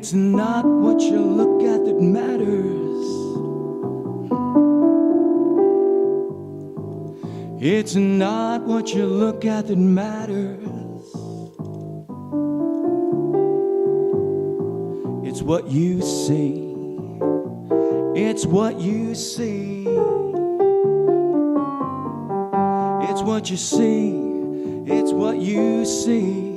It's not what you look at that matters. It's not what you look at that matters. It's what you see. It's what you see. It's what you see. It's what you see.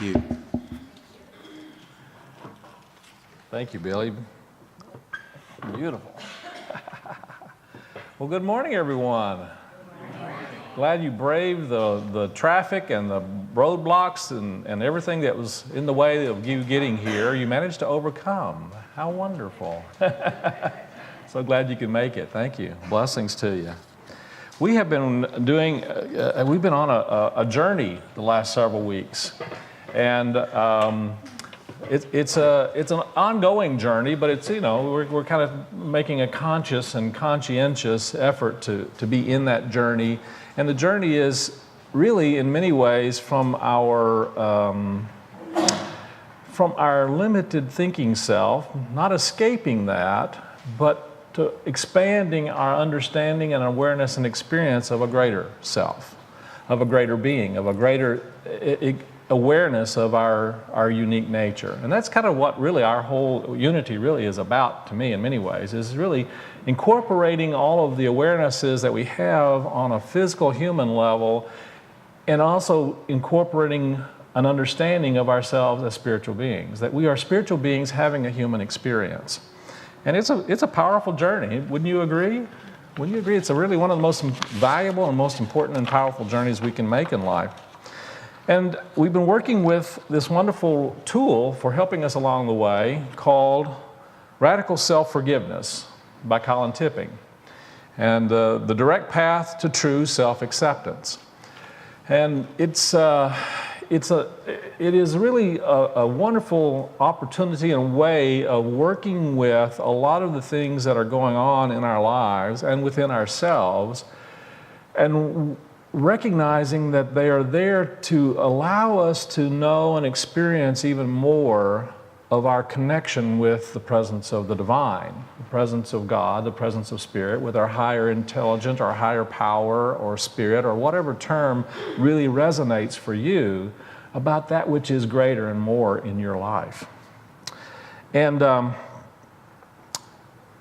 Thank you. Thank you, Billy. Beautiful. Well, good morning, everyone. Glad you braved the traffic and the roadblocks and everything that was in the way of you getting here. You managed to overcome. How wonderful. So glad you could make it. Thank you. Blessings to you. We have been doing, we've been on a journey the last several weeks. And it's an ongoing journey, but it's, you know, we're kind of making a conscious and conscientious effort to be in that journey. And the journey is really, in many ways, from our limited thinking self, not escaping that, but to expanding our understanding and awareness and experience of a greater self, of a greater being, of a greater awareness of our unique nature. And that's kind of what really our whole unity really is about, to me, in many ways, is really incorporating all of the awarenesses that we have on a physical human level, and also incorporating an understanding of ourselves as spiritual beings, that we are spiritual beings having a human experience. And it's a powerful journey. Wouldn't you agree? Wouldn't you agree? It's really one of the most valuable and most important and powerful journeys we can make in life. And we've been working with this wonderful tool for helping us along the way called Radical Self-Forgiveness by Colin Tipping, and the direct path to true self-acceptance. And it is really a wonderful opportunity and way of working with a lot of the things that are going on in our lives and within ourselves, and recognizing that they are there to allow us to know and experience even more of our connection with the presence of the divine, the presence of God, the presence of spirit, with our higher intelligence, our higher power or spirit, or whatever term really resonates for you about that which is greater and more in your life.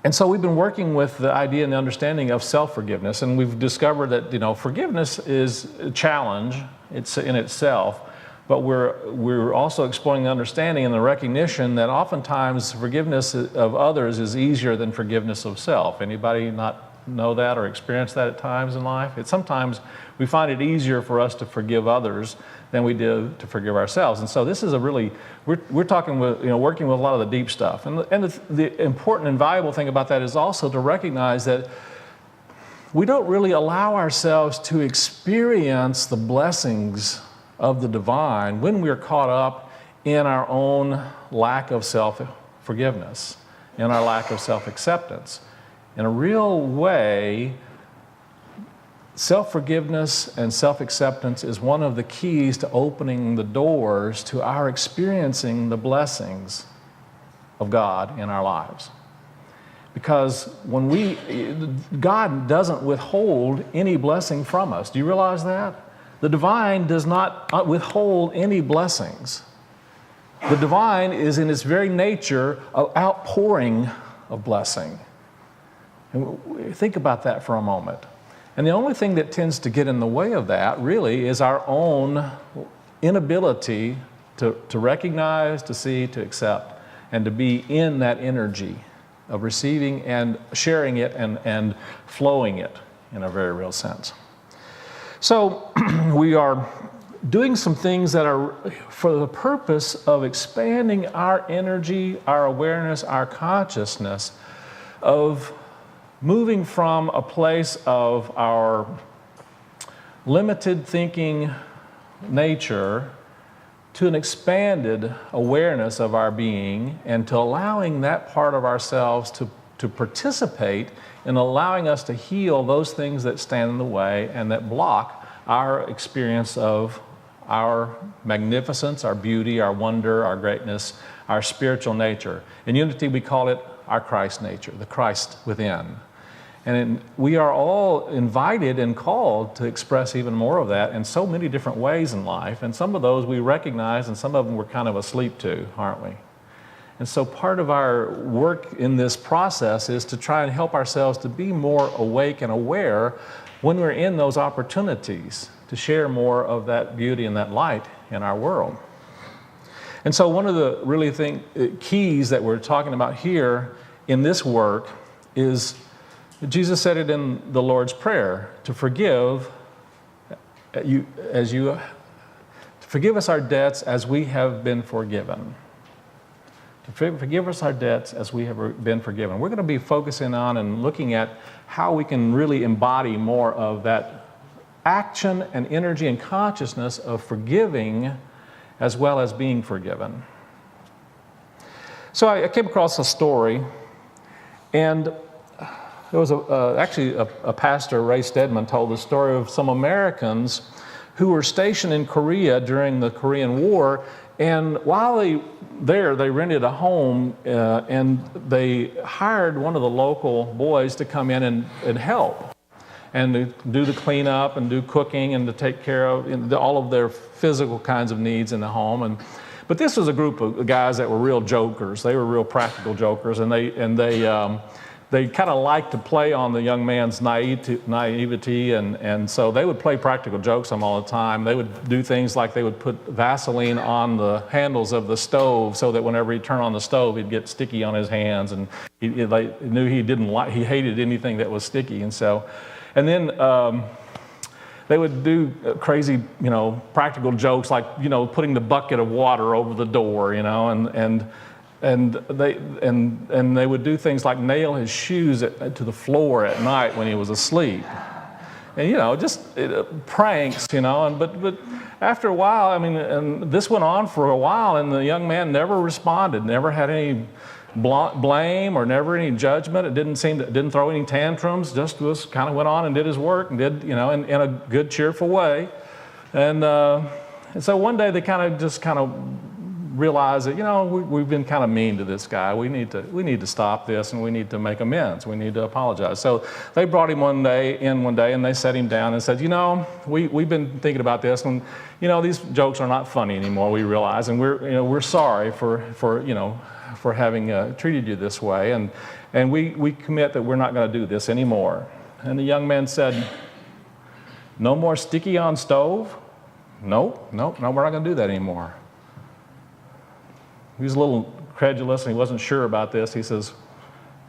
And so we've been working with the idea and the understanding of self-forgiveness, and we've discovered that, you know, forgiveness is a challenge, it's in itself, but we're also exploring the understanding and the recognition that oftentimes forgiveness of others is easier than forgiveness of self. Anybody not know that or experience that at times in life? Sometimes we find it easier for us to forgive others than we do to forgive ourselves. And so this is a really, we're talking with, you know, working with a lot of the deep stuff. And the important and valuable thing about that is also to recognize that we don't really allow ourselves to experience the blessings of the divine when we're caught up in our own lack of self-forgiveness, in our lack of self-acceptance. In a real way, self-forgiveness and self-acceptance is one of the keys to opening the doors to our experiencing the blessings of God in our lives. Because when God doesn't withhold any blessing from us. Do you realize that? The divine does not withhold any blessings. The divine is in its very nature an outpouring of blessing. And think about that for a moment. And the only thing that tends to get in the way of that really is our own inability to recognize, to see, to accept, and to be in that energy of receiving and sharing it and flowing it in a very real sense. So we are doing some things that are for the purpose of expanding our energy, our awareness, our consciousness, of moving from a place of our limited thinking nature to an expanded awareness of our being, and to allowing that part of ourselves to participate in allowing us to heal those things that stand in the way and that block our experience of our magnificence, our beauty, our wonder, our greatness, our spiritual nature. In Unity, we call it our Christ nature, the Christ within. And we are all invited and called to express even more of that in so many different ways in life. And some of those we recognize, and some of them we're kind of asleep to, aren't we? And so part of our work in this process is to try and help ourselves to be more awake and aware when we're in those opportunities to share more of that beauty and that light in our world. And so one of the really keys that we're talking about here in this work is, Jesus said it in the Lord's Prayer, to forgive forgive us our debts as we have been forgiven. To forgive us our debts as we have been forgiven. We're going to be focusing on and looking at how we can really embody more of that action and energy and consciousness of forgiving as well as being forgiven. So I came across a story, and there was actually a pastor, Ray Stedman, told the story of some Americans who were stationed in Korea during the Korean War, and while they rented a home and they hired one of the local boys to come in and help and to do the cleanup and do cooking and to take care of all of their physical kinds of needs in the home. But this was a group of guys that were real jokers. They were real practical jokers, and they kind of liked to play on the young man's naivety, and so they would play practical jokes on him all the time. They would do things like they would put Vaseline on the handles of the stove so that whenever he'd turn on the stove, he'd get sticky on his hands, and they knew he hated anything that was sticky, and then they would do crazy, practical jokes like, putting the bucket of water over the door, and they would do things like nail his shoes to the floor at night when he was asleep, and just pranks, but after a while, and this went on for a while, and the young man never responded, never had any blame or never any judgment. It didn't throw any tantrums. Just kind of went on and did his work and did in a good, cheerful way, and so one day they kind of realize that we've been kind of mean to this guy. We need to stop this, and we need to make amends. We need to apologize. So they brought him one day, and they sat him down and said, we've been thinking about this, and these jokes are not funny anymore. We realize, and we're sorry for having treated you this way, and we commit that we're not going to do this anymore. And the young man said, "No more sticky on stove? No, we're not going to do that anymore." He was a little credulous, and he wasn't sure about this. He says,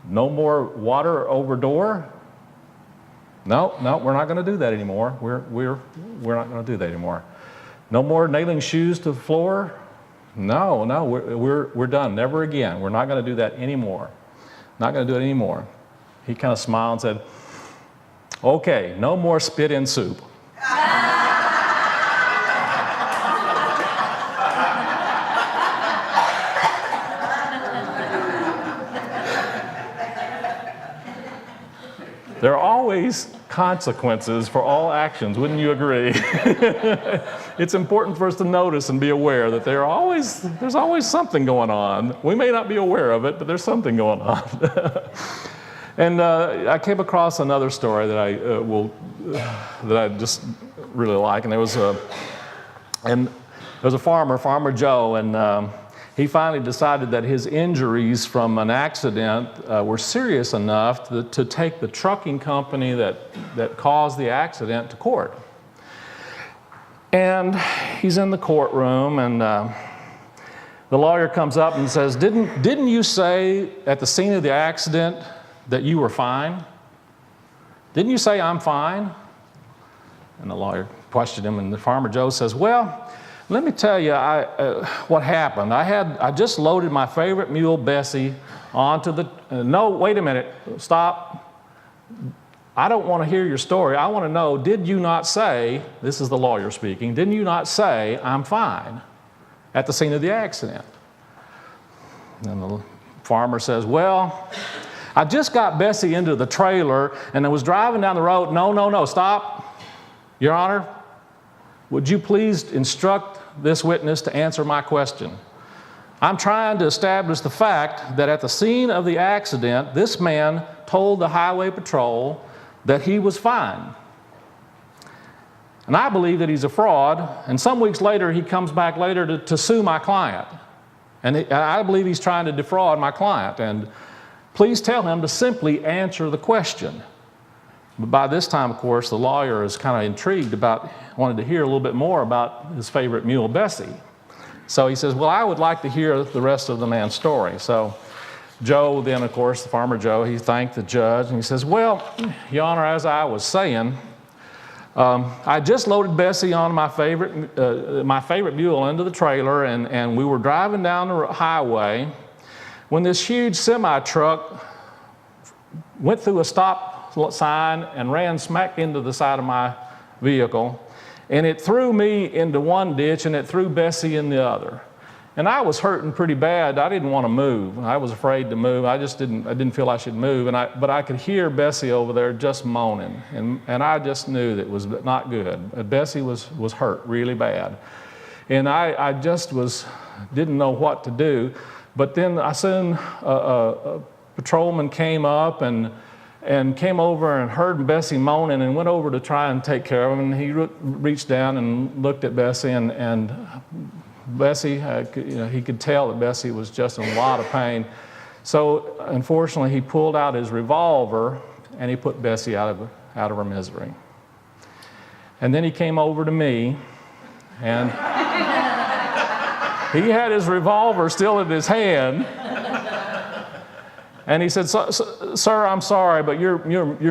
"No more water over door? No, we're not going to do that anymore. We're not going to do that anymore. No more nailing shoes to the floor? No, we're done. Never again. We're not going to do that anymore. Not going to do it anymore." He kind of smiled and said, "Okay, no more spit in soup." There are always consequences for all actions, wouldn't you agree? It's important for us to notice and be aware that there's always something going on. We may not be aware of it, but there's something going on. And I came across another story that I just really like, and there was a farmer, Farmer Joe, and he finally decided that his injuries from an accident were serious enough to take the trucking company that caused the accident to court. And he's in the courtroom, and the lawyer comes up and says, Didn't you say at the scene of the accident that you were fine? Didn't you say I'm fine? And the lawyer questioned him, and the Farmer Joe says, "Well, let me tell you what happened. I just loaded my favorite mule, Bessie, onto the... no, wait a minute. Stop. I don't want to hear your story. I want to know, did you not say," this is the lawyer speaking, "didn't you not say I'm fine at the scene of the accident?" And the farmer says, "Well, I just got Bessie into the trailer and I was driving down the road. No, stop. Your Honor, would you please instruct this witness to answer my question? I'm trying to establish the fact that at the scene of the accident, this man told the highway patrol that he was fine. And I believe that he's a fraud, and some weeks later he comes back later to sue my client. And I believe he's trying to defraud my client. And please tell him to simply answer the question. But by this time, of course, the lawyer is kind of intrigued wanted to hear a little bit more about his favorite mule, Bessie. So he says, well, I would like to hear the rest of the man's story. So Joe, then, of course, the farmer Joe, he thanked the judge, and he says, well, Your Honor, as I was saying, I just loaded Bessie on my favorite mule into the trailer, and we were driving down the highway when this huge semi-truck went through a stop sign and ran smack into the side of my vehicle, and it threw me into one ditch and it threw Bessie in the other. And I was hurting pretty bad. I didn't want to move. I was afraid to move. I didn't feel I should move. But I could hear Bessie over there just moaning. And I just knew that it was not good. Bessie was hurt really bad. And I just didn't know what to do. But then a patrolman came up and came over and heard Bessie moaning and went over to try and take care of him. And he reached down and looked at Bessie, and Bessie, he could tell that Bessie was just in a lot of pain. So unfortunately, he pulled out his revolver and he put Bessie out of her misery. And then he came over to me, and he had his revolver still in his hand. And he said, sir, I'm sorry, but your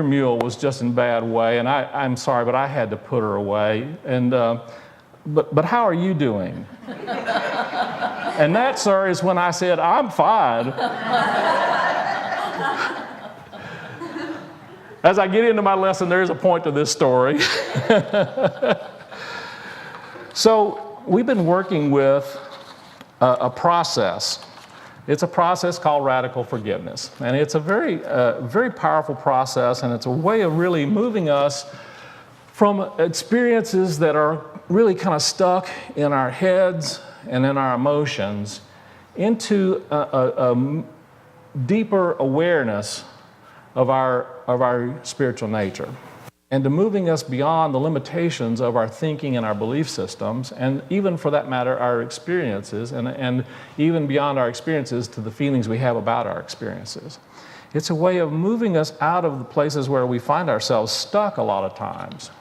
mule was just in a bad way, and I'm sorry, but I had to put her away. And but how are you doing? And that, sir, is when I said, I'm fine. As I get into my lesson, there is a point to this story. So we've been working with a process. It's a process called radical forgiveness. And it's a very powerful process, and it's a way of really moving us from experiences that are really kind of stuck in our heads and in our emotions into a deeper awareness of our spiritual nature, and to moving us beyond the limitations of our thinking and our belief systems, and even for that matter, our experiences, and even beyond our experiences to the feelings we have about our experiences. It's a way of moving us out of the places where we find ourselves stuck a lot of times.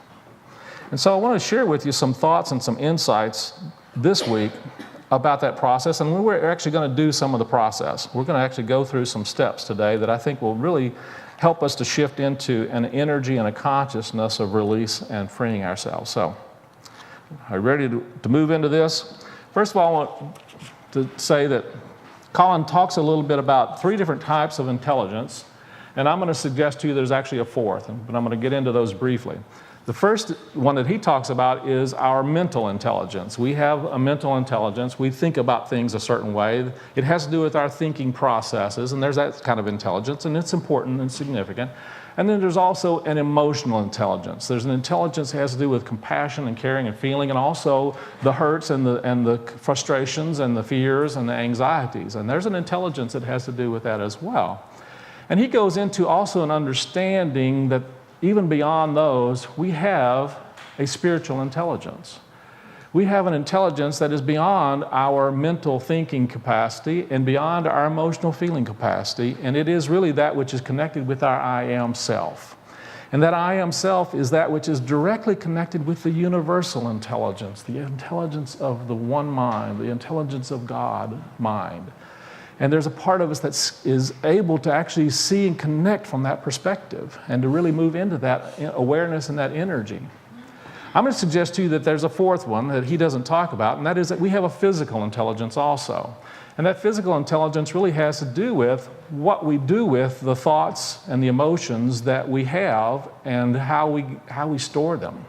And so I want to share with you some thoughts and some insights this week about that process, and we're actually going to do some of the process. We're going to actually go through some steps today that I think will really help us to shift into an energy and a consciousness of release and freeing ourselves. So, are you ready to move into this? First of all, I want to say that Colin talks a little bit about 3 different types of intelligence, and I'm going to suggest to you there's actually a 4th, but I'm going to get into those briefly. The first one that he talks about is our mental intelligence. We have a mental intelligence. We think about things a certain way. It has to do with our thinking processes, and there's that kind of intelligence, and it's important and significant. And then there's also an emotional intelligence. There's an intelligence that has to do with compassion and caring and feeling, and also the hurts and the frustrations and the fears and the anxieties. And there's an intelligence that has to do with that as well. And he goes into also an understanding that even beyond those, we have a spiritual intelligence. We have an intelligence that is beyond our mental thinking capacity and beyond our emotional feeling capacity, and it is really that which is connected with our I am self. And that I am self is that which is directly connected with the universal intelligence, the intelligence of the one mind, the intelligence of God mind. And there's a part of us that is able to actually see and connect from that perspective and to really move into that awareness and that energy. I'm going to suggest to you that there's a 4th one that he doesn't talk about, and that is that we have a physical intelligence also. And that physical intelligence really has to do with what we do with the thoughts and the emotions that we have and how we store them.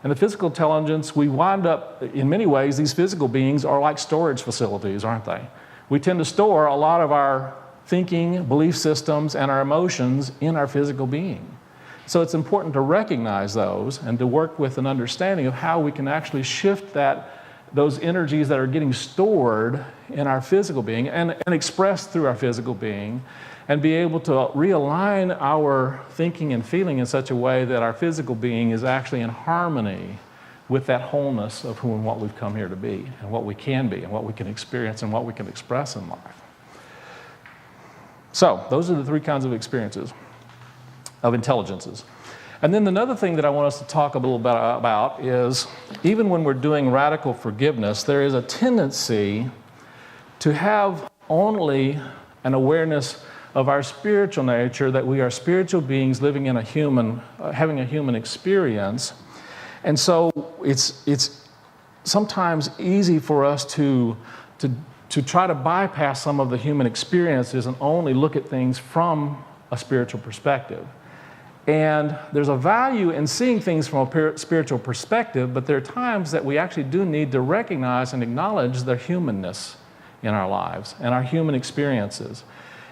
And the physical intelligence, we wind up, in many ways, these physical beings are like storage facilities, aren't they? We tend to store a lot of our thinking, belief systems, and our emotions in our physical being. So it's important to recognize those and to work with an understanding of how we can actually shift those energies that are getting stored in our physical being and expressed through our physical being, and be able to realign our thinking and feeling in such a way that our physical being is actually in harmony with that wholeness of who and what we've come here to be, and what we can be, and what we can experience, and what we can express in life. So those are the three kinds of experiences, of intelligences. And then another thing that I want us to talk a little bit about is, even when we're doing radical forgiveness, there is a tendency to have only an awareness of our spiritual nature, that we are spiritual beings living in having a human experience. And so it's sometimes easy for us to try to bypass some of the human experiences and only look at things from a spiritual perspective. And there's a value in seeing things from a spiritual perspective, but there are times that we actually do need to recognize and acknowledge the humanness in our lives and our human experiences.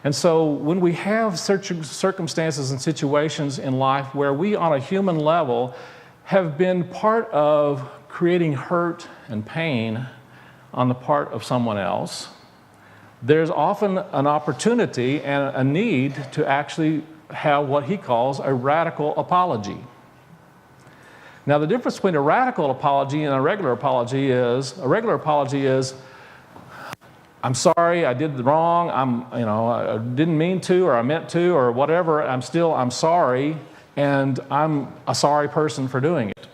And so when we have certain circumstances and situations in life where we, on a human level, have been part of creating hurt and pain on the part of someone else, there's often an opportunity and a need to actually have what he calls a radical apology. Now, the difference between a radical apology and a regular apology is, I'm sorry, I did wrong, I didn't mean to, or I meant to, or whatever, I'm sorry, and I'm a sorry person for doing it.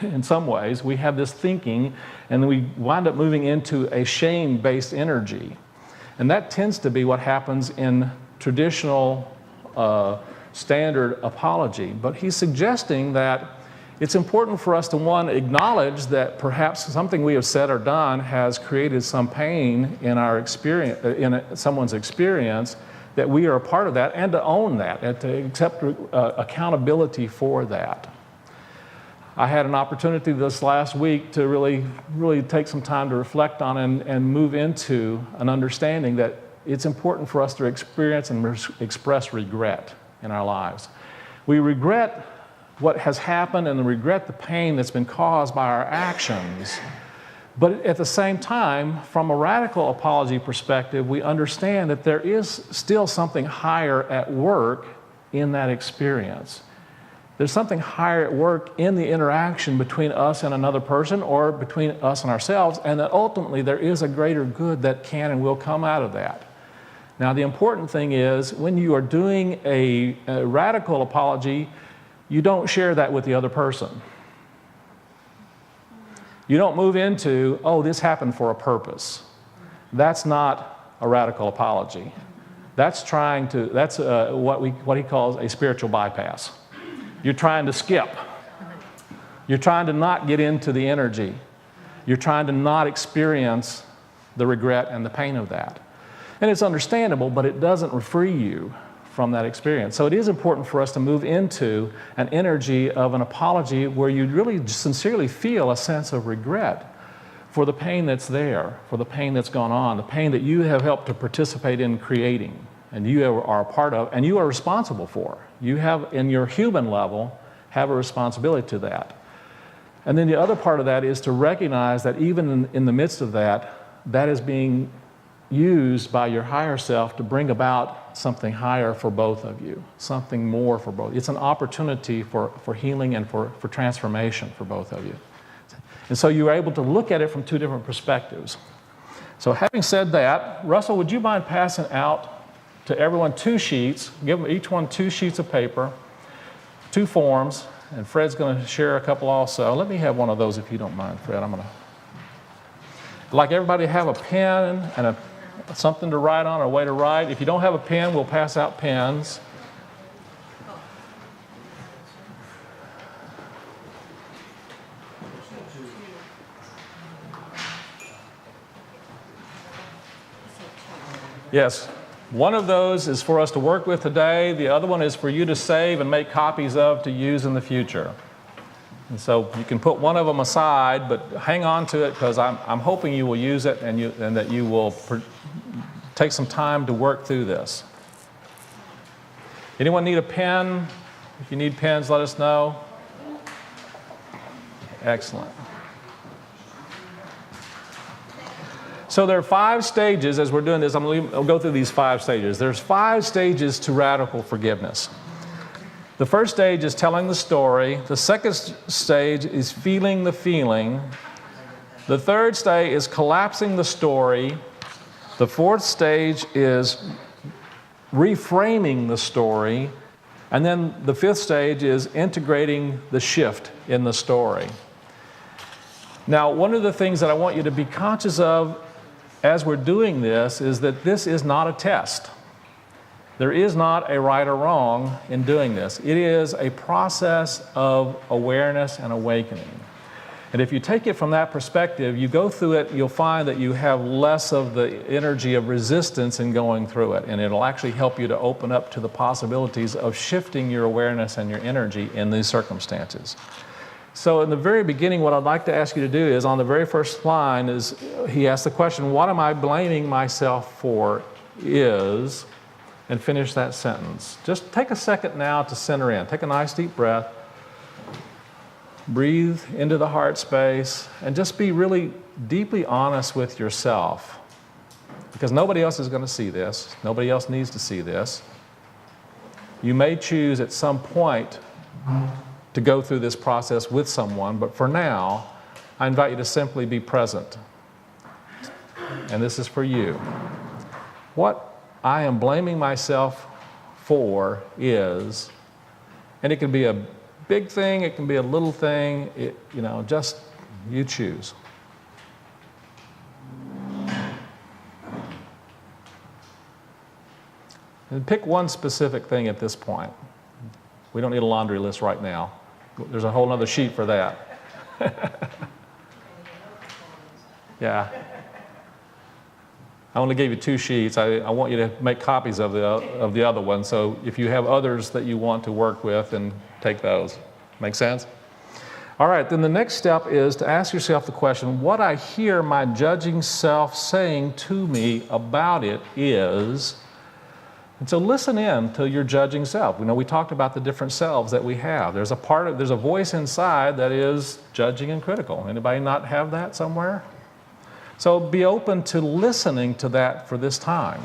In some ways, we have this thinking, and then we wind up moving into a shame-based energy. And that tends to be what happens in traditional standard apology. But he's suggesting that it's important for us to, one, acknowledge that perhaps something we have said or done has created some pain in our experience, in someone's experience, that we are a part of that, and to own that, and to accept accountability for that. I had an opportunity this last week to really take some time to reflect on and move into an understanding that it's important for us to experience and express regret in our lives. We regret what has happened and regret the pain that's been caused by our actions. But at the same time, from a radical apology perspective, we understand that there is still something higher at work in that experience. There's something higher at work in the interaction between us and another person, or between us and ourselves, and that ultimately there is a greater good that can and will come out of that. Now, the important thing is, when you are doing a radical apology, you don't share that with the other person. You don't move into, oh, this happened for a purpose. That's not a radical apology. That's what he calls a spiritual bypass. You're trying to skip. You're trying to not get into the energy. You're trying to not experience the regret and the pain of that. And it's understandable, but it doesn't free you from that experience. So it is important for us to move into an energy of an apology where you really sincerely feel a sense of regret for the pain that's there, for the pain that's gone on, the pain that you have helped to participate in creating, and you are a part of, and you are responsible for. You have, in your human level, have a responsibility to that. And then the other part of that is to recognize that even in the midst of that, that is being used by your higher self to bring about something higher for both of you, something more for both. It's an opportunity for healing and for transformation for both of you. And so you're able to look at it from two different perspectives. So having said that, Russell, would you mind passing out to everyone 2 sheets, give them each one 2 sheets of paper, 2 forms, and Fred's going to share a couple also. Let me have one of those if you don't mind, Fred. I'd like everybody to have a pen and something to write on, or a way to write. If you don't have a pen, we'll pass out pens. Yes. One of those is for us to work with today. The other one is for you to save and make copies of to use in the future. And so you can put one of them aside, but hang on to it, because I'm hoping you will use it and that you will take some time to work through this. Anyone need a pen? If you need pens, let us know. Excellent. So there are 5 stages as we're doing this. I'll go through these 5 stages. There's 5 stages to radical forgiveness. The first stage is telling the story. The second stage is feeling the feeling. The third stage is collapsing the story. The fourth stage is reframing the story. And then the fifth stage is integrating the shift in the story. Now, one of the things that I want you to be conscious of as we're doing this is that this is not a test. There is not a right or wrong in doing this. It is a process of awareness and awakening. And if you take it from that perspective, you go through it, you'll find that you have less of the energy of resistance in going through it. And it'll actually help you to open up to the possibilities of shifting your awareness and your energy in these circumstances. So in the very beginning, what I'd like to ask you to do is, on the very first line, is he asks the question, what am I blaming myself for is, and finish that sentence. Just take a second now to center in. Take a nice deep breath. Breathe into the heart space, and just be really deeply honest with yourself. Because nobody else is going to see this. Nobody else needs to see this. You may choose at some point to go through this process with someone, but for now, I invite you to simply be present. And this is for you. What I am blaming myself for is, and it can be a big thing, it can be a little thing, just you choose. And pick one specific thing at this point. We don't need a laundry list right now. There's a whole other sheet for that. Yeah. I only gave you 2 sheets. I want you to make copies of the other one. So if you have others that you want to work with, then take those. Make sense? All right, then the next step is to ask yourself the question, what I hear my judging self saying to me about it is, and so listen in to your judging self. We talked about the different selves that we have. There's a voice inside that is judging and critical. Anybody not have that somewhere? So be open to listening to that for this time,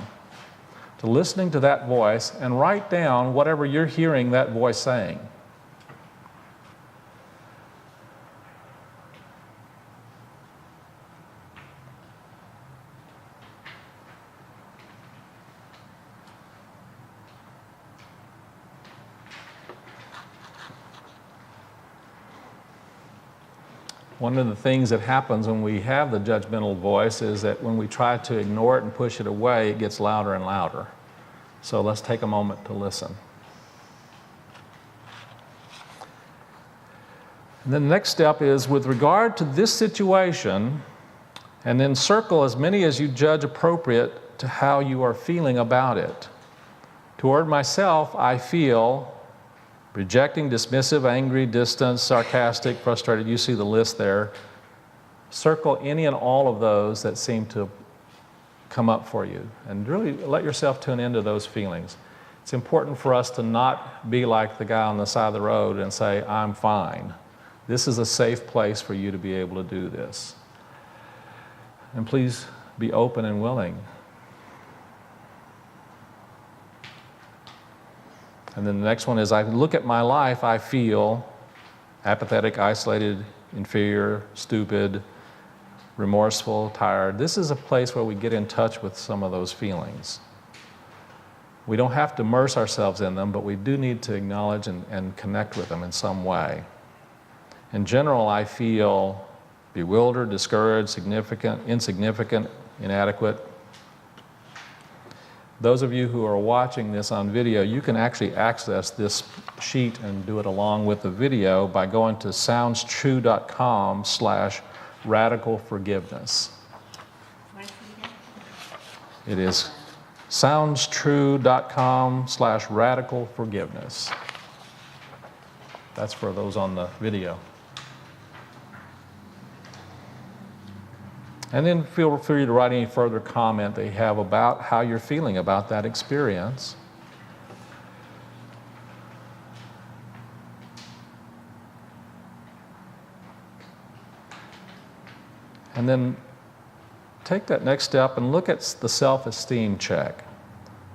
to listening to that voice, and write down whatever you're hearing that voice saying. One of the things that happens when we have the judgmental voice is that when we try to ignore it and push it away, it gets louder and louder. So let's take a moment to listen. And then the next step is, with regard to this situation, and then circle as many as you judge appropriate to how you are feeling about it. Toward myself, I feel rejecting, dismissive, angry, distant, sarcastic, frustrated. You see the list there. Circle any and all of those that seem to come up for you, and really let yourself tune into those feelings. It's important for us to not be like the guy on the side of the road and say, I'm fine. This is a safe place for you to be able to do this. And please be open and willing. And then the next one is, I look at my life, I feel apathetic, isolated, inferior, stupid, remorseful, tired. This is a place where we get in touch with some of those feelings. We don't have to immerse ourselves in them, but we do need to acknowledge and connect with them in some way. In general, I feel bewildered, discouraged, insignificant, inadequate. Those of you who are watching this on video, you can actually access this sheet and do it along with the video by going to soundstrue.com/radicalforgiveness. It is soundstrue.com/radicalforgiveness. That's for those on the video. And then feel free to write any further comment that you have about how you're feeling about that experience. And then take that next step and look at the self-esteem check.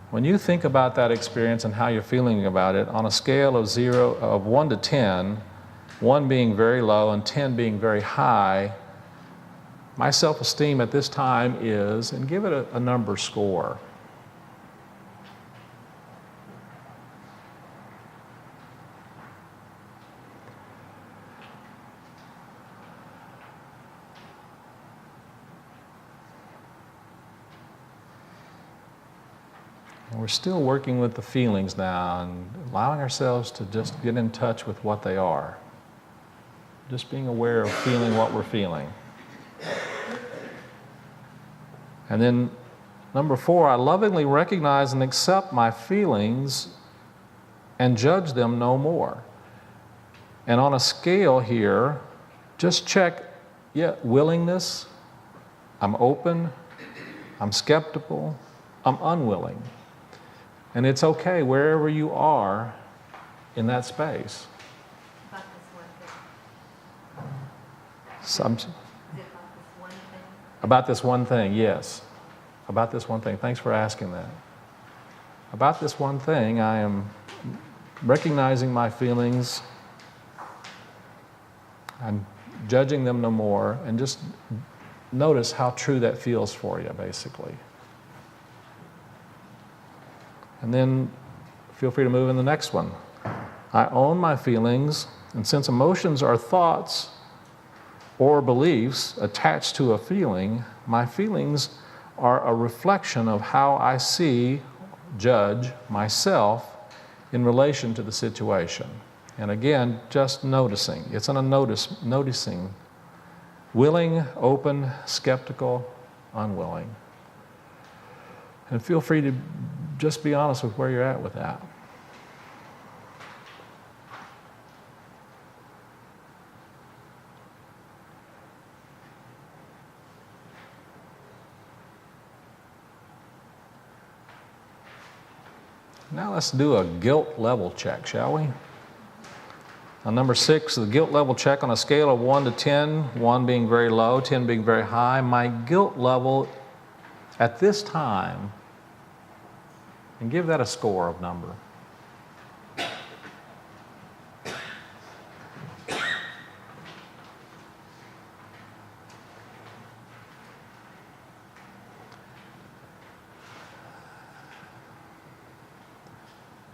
When you think about that experience and how you're feeling about it, on a scale of 1 to 10, 1 being very low and 10 being very high, my self-esteem at this time is, and give it a number score. And we're still working with the feelings now and allowing ourselves to just get in touch with what they are. Just being aware of feeling what we're feeling. And then number 4, I lovingly recognize and accept my feelings and judge them no more. And on a scale here, just check, willingness, I'm open, I'm skeptical, I'm unwilling. And it's okay wherever you are in that space. About this one thing. Some, Is it about this one thing? about this one thing, yes. About this one thing. Thanks for asking that. About this one thing, I am recognizing my feelings. I'm judging them no more. And just notice how true that feels for you, basically. And then feel free to move in the next one. I own my feelings, and since emotions are thoughts or beliefs attached to a feeling, my feelings are a reflection of how I see, judge myself in relation to the situation. And again, just noticing. It's on a noticing. Willing, open, skeptical, unwilling. And feel free to just be honest with where you're at with that. Now let's do a guilt level check, shall we? On number 6, the guilt level check on a scale of 1 to 10, 1 being very low, 10 being very high. My guilt level at this time, and give that a score of number.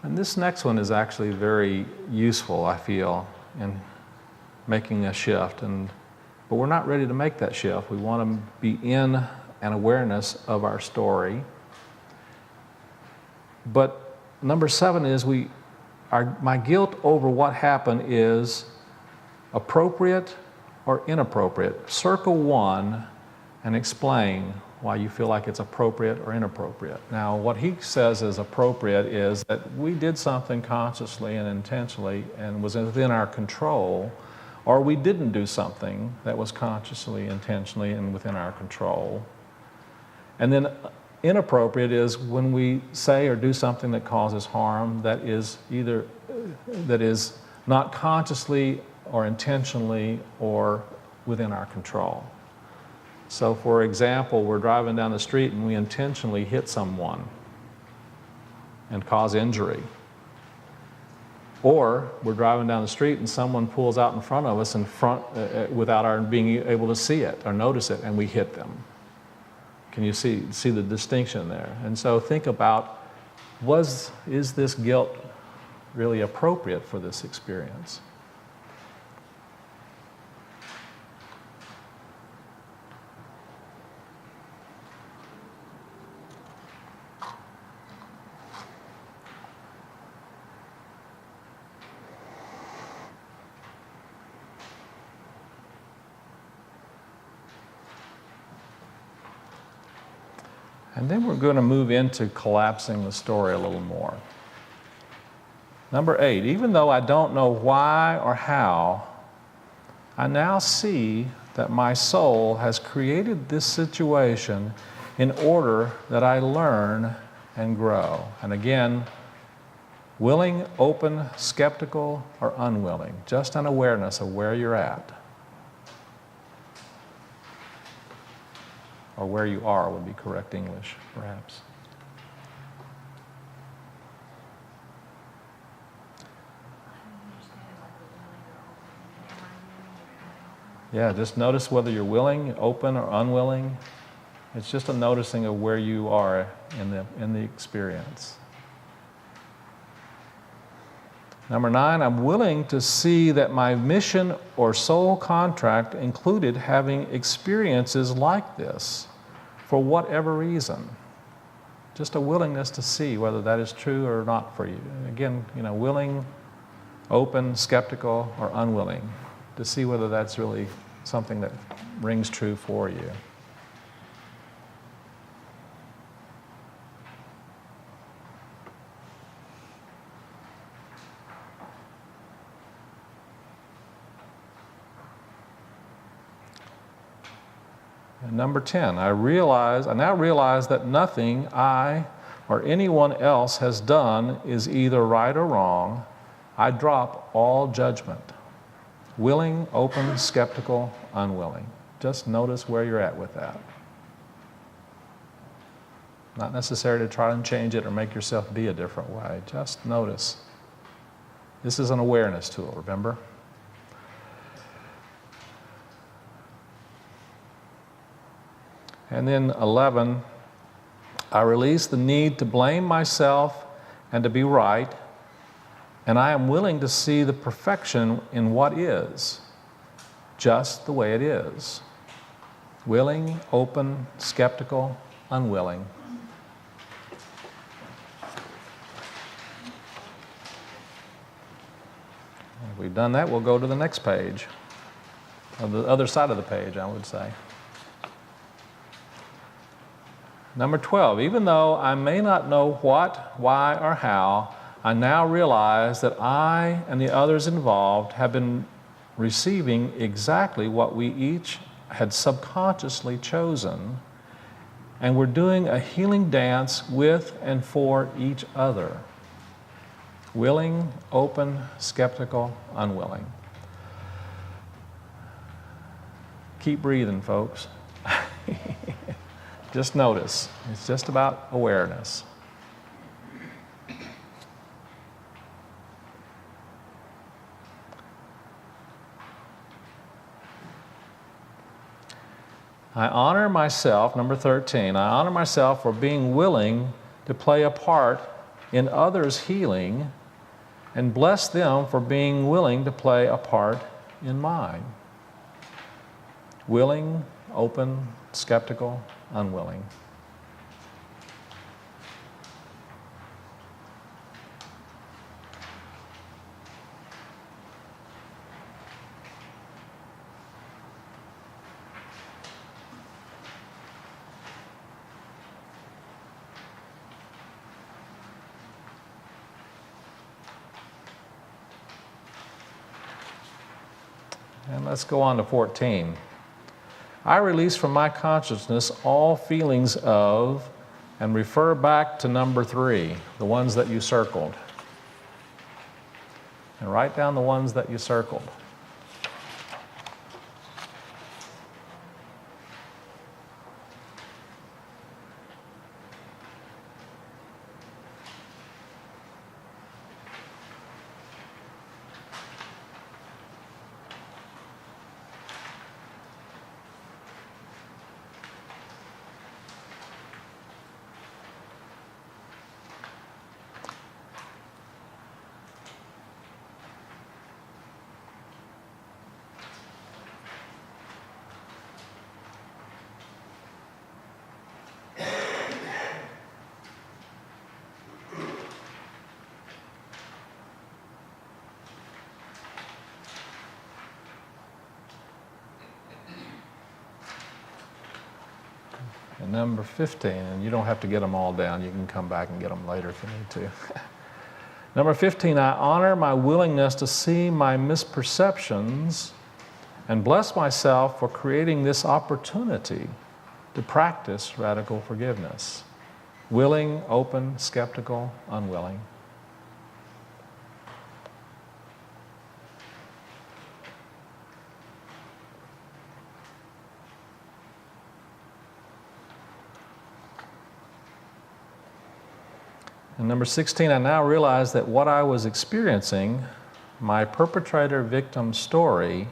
And this next one is actually very useful, I feel, in making a shift. But we're not ready to make that shift. We want to be in an awareness of our story. But number 7 is my guilt over what happened is appropriate or inappropriate. Circle 1 and explain why you feel like it's appropriate or inappropriate. Now, what he says is appropriate is that we did something consciously and intentionally and was within our control, or we didn't do something that was consciously, intentionally, and within our control. And then inappropriate is when we say or do something that causes harm that is not consciously or intentionally or within our control. So for example, we're driving down the street and we intentionally hit someone and cause injury. Or we're driving down the street and someone pulls out in front of us without our being able to see it or notice it, and we hit them. Can you see the distinction there? And so think about, is this guilt really appropriate for this experience? And then we're going to move into collapsing the story a little more. Number 8, even though I don't know why or how, I now see that my soul has created this situation in order that I learn and grow. And again, willing, open, skeptical, or unwilling. Just an awareness of where you're at. Or where you are would be correct English, perhaps. Yeah, just notice whether you're willing, open, or unwilling. It's just a noticing of where you are in the experience. Number 9, I'm willing to see that my mission or soul contract included having experiences like this for whatever reason. Just a willingness to see whether that is true or not for you. Again, willing, open, skeptical, or unwilling to see whether that's really something that rings true for you. And number 10, I now realize that nothing I or anyone else has done is either right or wrong. I drop all judgment. Willing, open, skeptical, unwilling. Just notice where you're at with that. Not necessary to try and change it or make yourself be a different way. Just notice. This is an awareness tool, remember? And then 11, I release the need to blame myself and to be right, and I am willing to see the perfection in what is, just the way it is. Willing, open, skeptical, unwilling. If we've done that, we'll go to the next page, or the other side of the page, I would say. Number 12, even though I may not know what, why, or how, I now realize that I and the others involved have been receiving exactly what we each had subconsciously chosen, and we're doing a healing dance with and for each other. Willing, open, skeptical, unwilling. Keep breathing, folks. Just notice. It's just about awareness. I honor myself, number 13, I honor myself for being willing to play a part in others' healing and bless them for being willing to play a part in mine. Willing, open, skeptical, unwilling. And let's go on to 14. I release from my consciousness all feelings of, and refer back to number 3, the ones that you circled. And write down the ones that you circled. And number 15, and you don't have to get them all down. You can come back and get them later if you need to. Number 15, I honor my willingness to see my misperceptions and bless myself for creating this opportunity to practice radical forgiveness. Willing, open, skeptical, unwilling. And number 16, I now realize that what I was experiencing, my perpetrator-victim story,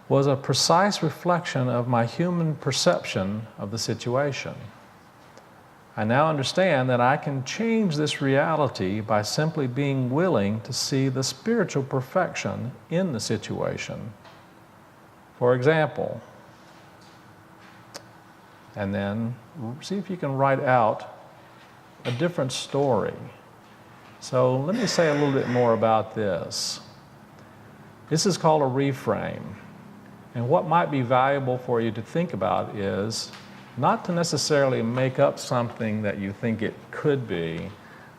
was a precise reflection of my human perception of the situation. I now understand that I can change this reality by simply being willing to see the spiritual perfection in the situation. For example, and then see if you can write out a different story. So let me say a little bit more about this. This is called a reframe. And what might be valuable for you to think about is not to necessarily make up something that you think it could be,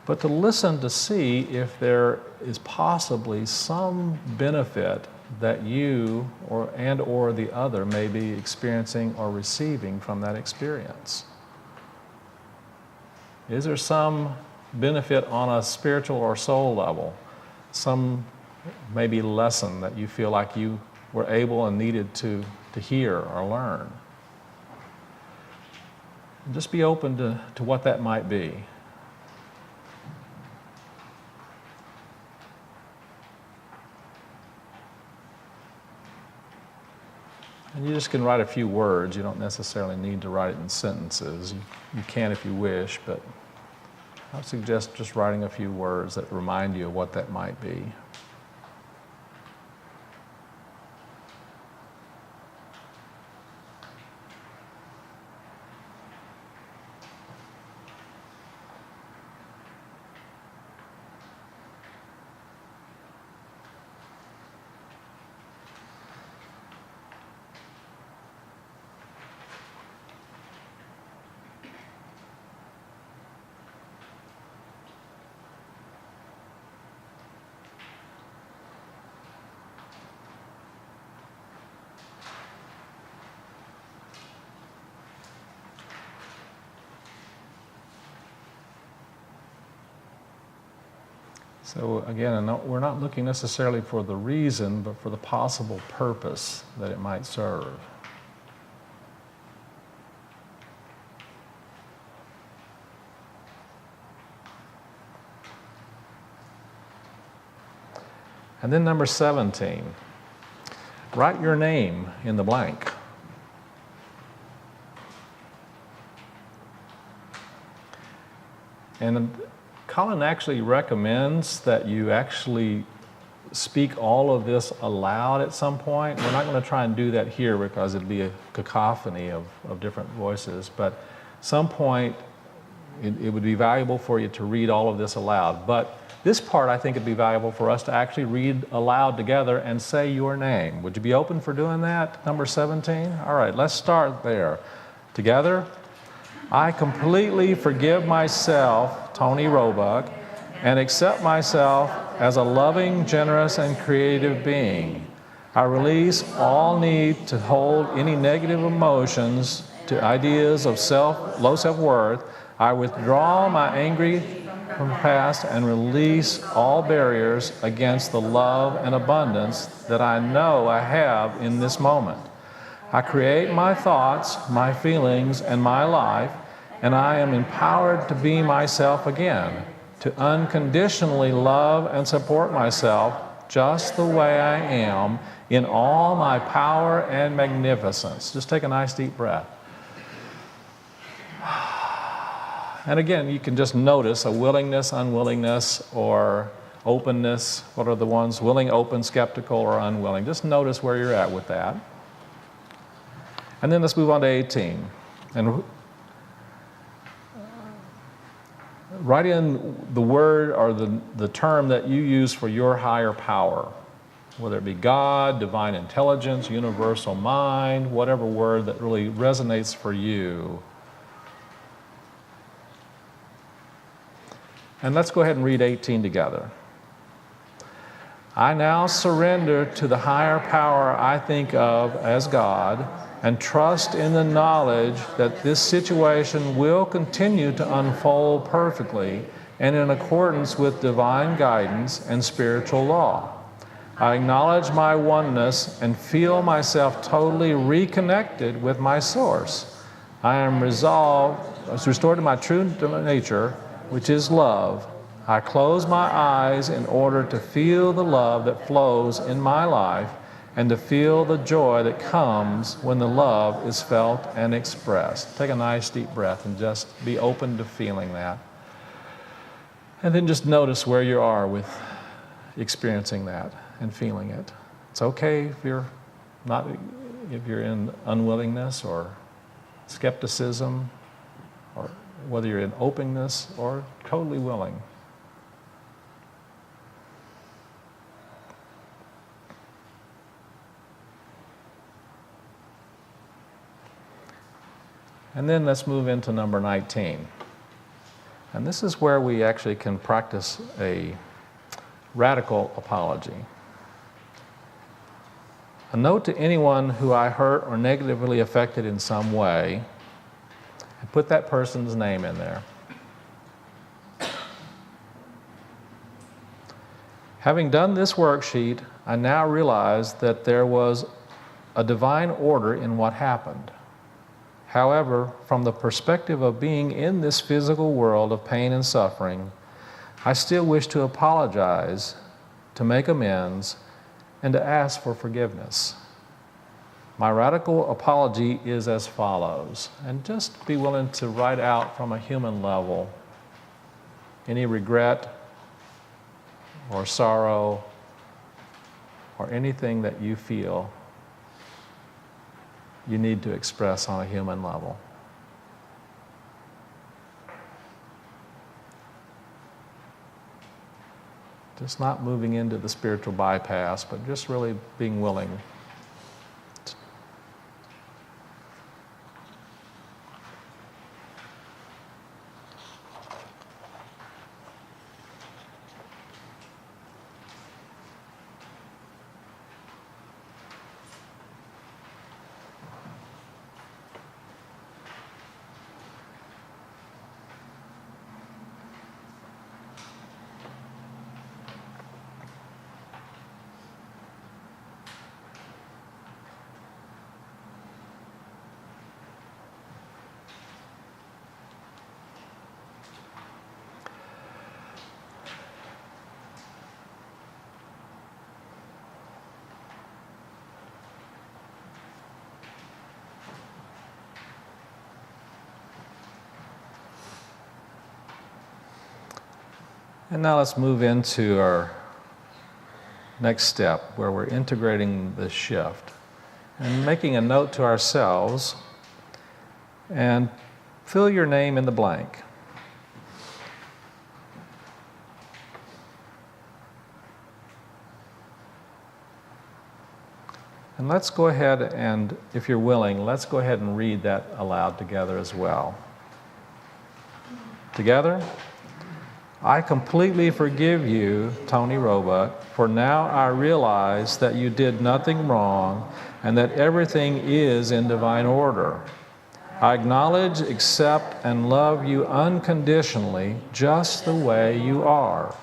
but to listen to see if there is possibly some benefit that you or the other may be experiencing or receiving from that experience. Is there some benefit on a spiritual or soul level? Some maybe lesson that you feel like you were able and needed to hear or learn? And just be open to what that might be. And you just can write a few words. You don't necessarily need to write it in sentences. You can if you wish, but I would suggest just writing a few words that remind you of what that might be. So again, we're not looking necessarily for the reason, but for the possible purpose that it might serve. And then number 17, write your name in the blank. And Colin actually recommends that you actually speak all of this aloud at some point. We're not going to try and do that here because it'd be a cacophony of different voices, but at some point it would be valuable for you to read all of this aloud. But this part I think it'd be valuable for us to actually read aloud together and say your name. Would you be open for doing that, number 17? All right, let's start there. Together. I completely forgive myself, Tony Roebuck, and accept myself as a loving, generous, and creative being. I release all need to hold any negative emotions to ideas of low self-worth. I withdraw my angry from the past and release all barriers against the love and abundance that I know I have in this moment. I create my thoughts, my feelings, and my life, and I am empowered to be myself again, to unconditionally love and support myself just the way I am in all my power and magnificence. Just take a nice deep breath. And again, you can just notice a willingness, unwillingness, or openness. What are the ones? Willing, open, skeptical, or unwilling. Just notice where you're at with that. And then let's move on to 18. And write in the word or the term that you use for your higher power, whether it be God, divine intelligence, universal mind, whatever word that really resonates for you. And let's go ahead and read 18 together. I now surrender to the higher power I think of as God and trust in the knowledge that this situation will continue to unfold perfectly and in accordance with divine guidance and spiritual law. I acknowledge my oneness and feel myself totally reconnected with my source. I am restored to my true nature, which is love. I close my eyes in order to feel the love that flows in my life and to feel the joy that comes when the love is felt and expressed. Take a nice deep breath and just be open to feeling that. And then just notice where you are with experiencing that and feeling it. It's okay if you're in unwillingness or skepticism, or whether you're in openness or totally willing. And then let's move into number 19. And this is where we actually can practice a radical apology. A note to anyone who I hurt or negatively affected in some way, and put that person's name in there. Having done this worksheet, I now realize that there was a divine order in what happened. However, from the perspective of being in this physical world of pain and suffering, I still wish to apologize, to make amends, and to ask for forgiveness. My radical apology is as follows, and just be willing to write out from a human level any regret or sorrow or anything that you feel you need to express on a human level. Just not moving into the spiritual bypass, but just really being willing. And now let's move into our next step, where we're integrating the shift and making a note to ourselves, and fill your name in the blank. And let's go ahead and, if you're willing, let's go ahead and read that aloud together as well. Together? I completely forgive you, Tony Roebuck, for now I realize that you did nothing wrong and that everything is in divine order. I acknowledge, accept, and love you unconditionally, just the way you are.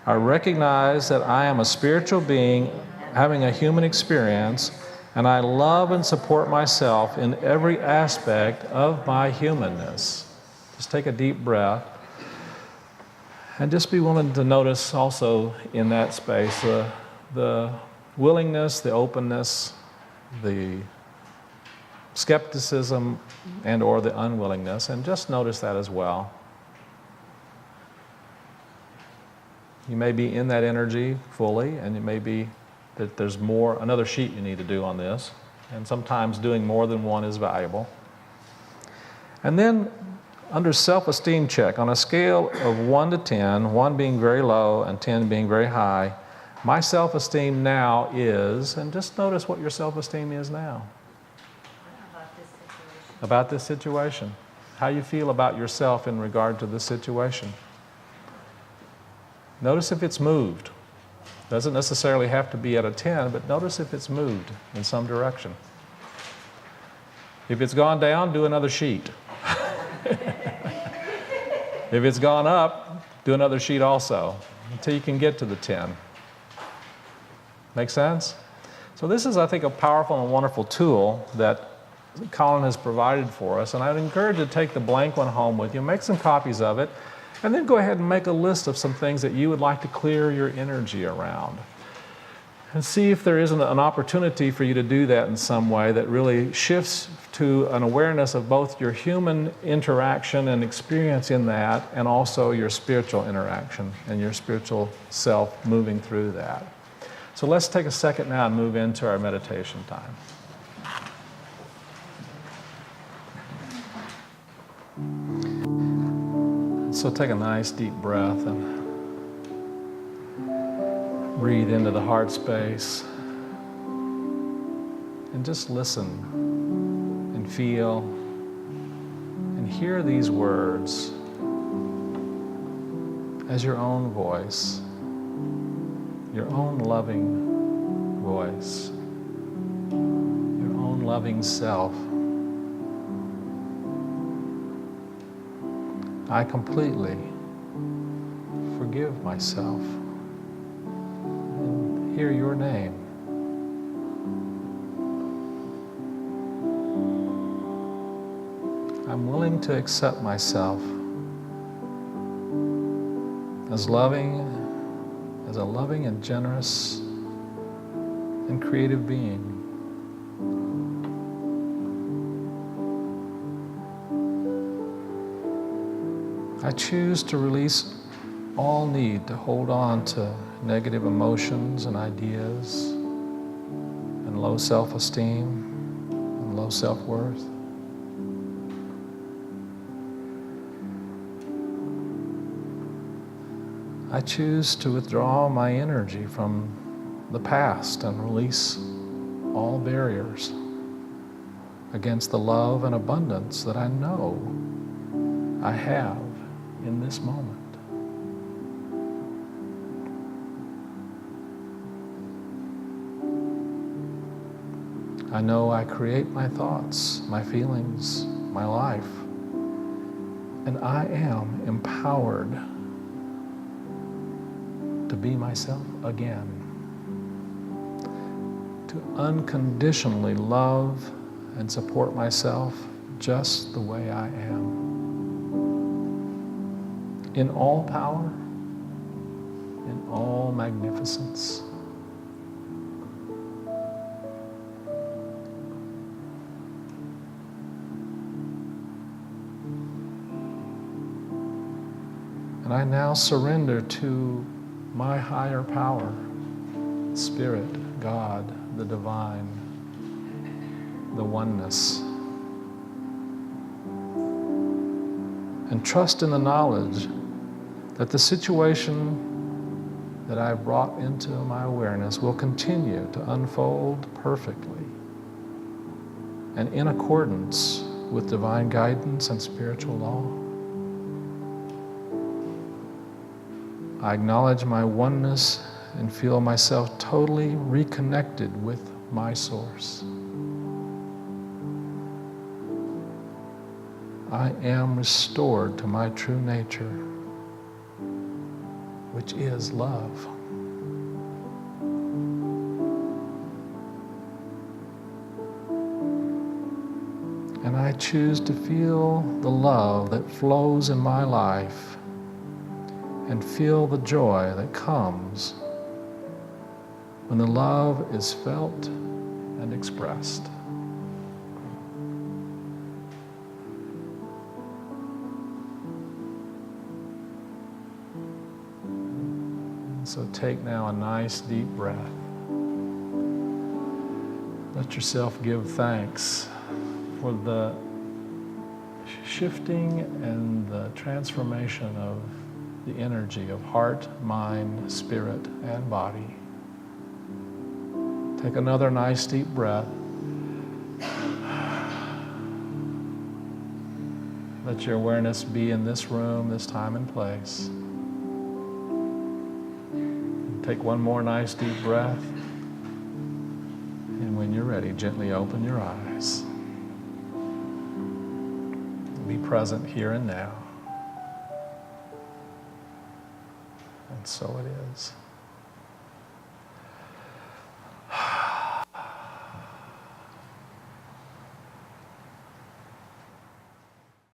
I recognize that I am a spiritual being having a human experience, and I love and support myself in every aspect of my humanness. Just take a deep breath. And just be willing to notice also in that space the willingness, the openness, the skepticism and or the unwillingness, and just notice that as well. You may be in that energy fully, and it may be that there's more, another sheet you need to do on this, and sometimes doing more than one is valuable. And then under self-esteem check, on a scale of 1 to 10, 1 being very low and 10 being very high, my self-esteem now is, and just notice what your self-esteem is now. About this situation. How you feel about yourself in regard to this situation. Notice if it's moved. Doesn't necessarily have to be at a 10, but notice if it's moved in some direction. If it's gone down, do another sheet. If it's gone up, do another sheet also, until you can get to the 10. Make sense? So this is, I think, a powerful and wonderful tool that Colin has provided for us, and I'd encourage you to take the blank one home with you, make some copies of it, and then go ahead and make a list of some things that you would like to clear your energy around. And see if there isn't an opportunity for you to do that in some way that really shifts to an awareness of both your human interaction and experience in that, and also your spiritual interaction and your spiritual self moving through that. So let's take a second now and move into our meditation time. So take a nice deep breath and breathe into the heart space and just listen and feel and hear these words as your own voice, your own loving voice, your own loving self. I completely forgive myself. And hear your name. I'm willing to accept myself as a loving and generous and creative being. I choose to release all need to hold on to negative emotions and ideas and low self-esteem and low self-worth. I choose to withdraw my energy from the past and release all barriers against the love and abundance that I know I have in this moment. I know I create my thoughts, my feelings, my life, and I am empowered to be myself again, to unconditionally love and support myself just the way I am, in all power, in all magnificence. And I now surrender to my higher power, Spirit, God, the divine, the oneness, and trust in the knowledge that the situation that I've brought into my awareness will continue to unfold perfectly and in accordance with divine guidance and spiritual law. I acknowledge my oneness and feel myself totally reconnected with my source. I am restored to my true nature, which is love. And I choose to feel the love that flows in my life and feel the joy that comes when the love is felt and expressed. So take now a nice deep breath. Let yourself give thanks for the shifting and the transformation of the energy of heart, mind, spirit, and body. Take another nice deep breath. Let your awareness be in this room, this time and place. Take one more nice deep breath. And when you're ready, gently open your eyes. Be present here and now. And so it is.